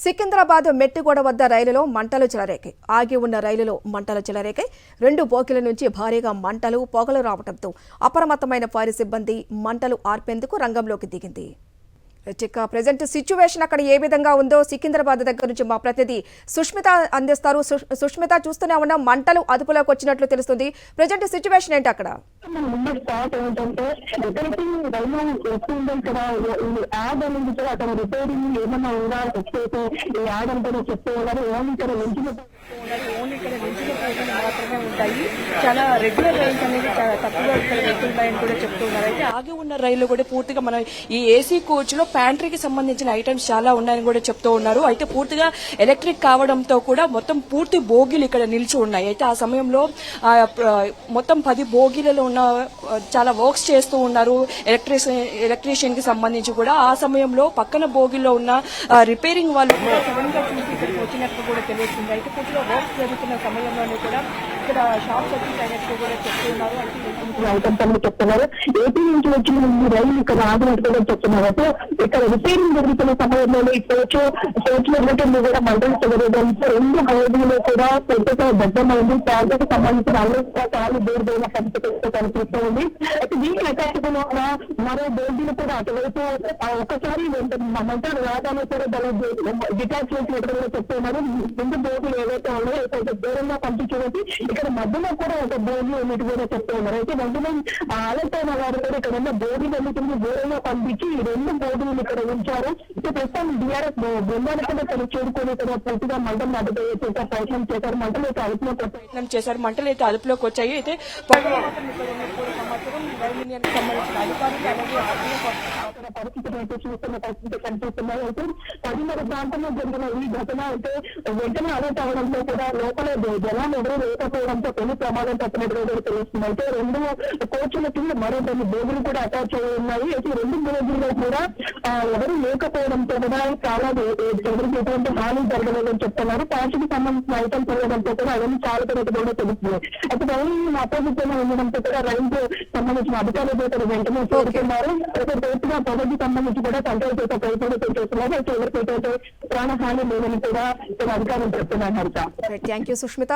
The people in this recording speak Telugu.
సికింద్రాబాద్ మెట్టిగూడ వద్ద రైలులో మంటలు చెలరేకాయి. ఆగి ఉన్న రైలులో మంటలు చెలరేకాయి. 2 బోగీల నుంచి భారీగా మంటలు, పొగలు రావడంతో అప్రమత్తమైన ఫైర్ సిబ్బంది మంటలు ఆర్పేందుకు రంగంలోకి దిగింది. ఇక ప్రెజెంట్ సిచ్యువేషన్ అక్కడ ఏ విధంగా ఉందో సికింద్రాబాద్ దగ్గర నుంచి మా ప్రతినిధి సుష్మిత అందిస్తారు. సుష్మిత, చూస్తూనే ఉన్న మంటలు అదుపులోకి వచ్చినట్లు తెలుస్తుంది. ప్రెజెంట్ సిచ్యువేషన్ ఏంటి అక్కడ? చాలా రెగ్యులర్ రైల్స్ అనేది చాలా తక్కువ ఇక్కడ వెళ్తున్నాయని కూడా చెప్తున్నారు. అయితే ఆగి ఉన్న రైళ్లు కూడా పూర్తిగా మనం ఈ ఏసీ కోచ్ లో ప్యాంట్రీకి సంబంధించిన ఐటమ్స్ చాలా ఉన్నాయని కూడా చెప్తూ ఉన్నారు. అయితే పూర్తిగా ఎలక్ట్రిక్ కావడంతో కూడా మొత్తం పూర్తి బోగీలు ఇక్కడ నిలిచి ఉన్నాయి. అయితే ఆ సమయంలో మొత్తం 10 బోగీలలో ఉన్న చాలా వర్క్స్ చేస్తూ ఉన్నారు ఎలక్ట్రీషియన్ కి సంబంధించి కూడా. ఆ సమయంలో పక్కన బోగీలో ఉన్న రిపేరింగ్ వాళ్ళు కూడా సడన్ గా చూసి ఇక్కడికి వచ్చినట్టు కూడా తెలుస్తుంది. అయితే పూర్తిగా వర్క్స్ జరుగుతున్న సమయంలోనే కూడా ఇక్కడ షాప్ సర్వీస్ అయినట్టు కూడా చెప్తున్నారు. చెప్తున్నారు ఏపీ నుంచి వచ్చిన రైలు ఇక్కడ ఆగినట్టు కూడా చెప్తున్నారు. అయితే ఇక్కడ రిపేరింగ్ జరుగుతున్న సమయంలో ఈ కోచ్ లో కూడా మంటలు చెలరేయడంతో 2 బోగీలు కూడా పెద్దగా దద్దమైంది. ప్రాజెక్ట్ సంబంధించిన అన్ని దూరదైన పరిస్థితి కనిపిస్తూ ఉంది. అయితే దీనికి అటాచకులో మరో బోగీలు కూడా అటువైపు ఒకసారి మంటలు రాగానే కూడా డిటాచ్ చేసినట్టు కూడా చెప్తున్నారు. 2 బోగీలు ఏవైతే ఉన్నాయో కొంచెం దూరంగా పంపించవచ్చు. ఇక్కడ మధ్యలో కూడా ఒక బోగీ ఉన్నట్టు కూడా చెప్తూ ఉన్నారు. అయితే వెంటనే అలర్ట్ అయిన వారు కూడా ఇక్కడ ఉన్న బోగీలు అన్నింటినీ దూరంగా పంపించి ఈ 2 బోగీలు ఇక్కడ ఉంచారు. అయితే ప్రస్తుతం బీఆర్ఎస్ బృందానికి కూడా ఇక్కడ చేరుకొని ఇక్కడ పూర్తిగా మంటలు అడ్డుపోయే ప్రయత్నం చేశారు. మంటలు అయితే ప్రయత్నం చేశారు. మంటలు అయితే అదుపులోకి వచ్చాయి. అయితే పరిస్థితులు అయితే చూస్తున్న పరిస్థితి కనిపిస్తున్నాయి. అయితే 10 ప్రాంతంలో జరిగిన ఈ ఘటన అయితే వెంటనే అలర్ట్ అవడంతో కూడా లోపల జనాలు ఎవరూ లేకపోవడంతో పెళ్లి ప్రమాదం తప్పినట్టుగా కూడా తెలుస్తుంది. అయితే 2 కోచ్లకి మరో 2 బోగీలు కూడా అటాచ్ అయి ఉన్నాయి. అయితే 2 బోగీల్లో కూడా ఎవరు లేకపోవడంతో కూడా చాలా ఎవరికి ఎటువంటి హాని జరగలేదని చెప్తున్నారు. ప్యాచ్కి సంబంధించిన ఐటమ్స్ ఉండడంతో కూడా అవన్నీ చాలా కూడా తెలుస్తుంది. అయితే రైలు అపోజిట్ లో ఉండడంతో కూడా రైలు సంబంధించిన అధికారులు కూడా వెంటనే చేరుకున్నారు. అయితే పూర్తిగా పొగకి సంబంధించి కూడా కంట్రోల్ చేసే ప్రయత్నం చేస్తున్నారు. అయితే ఎవరికైతే ప్రాణహాని లేదని కూడా అధికారులు చెప్తున్నారు. Thank you Sushmita.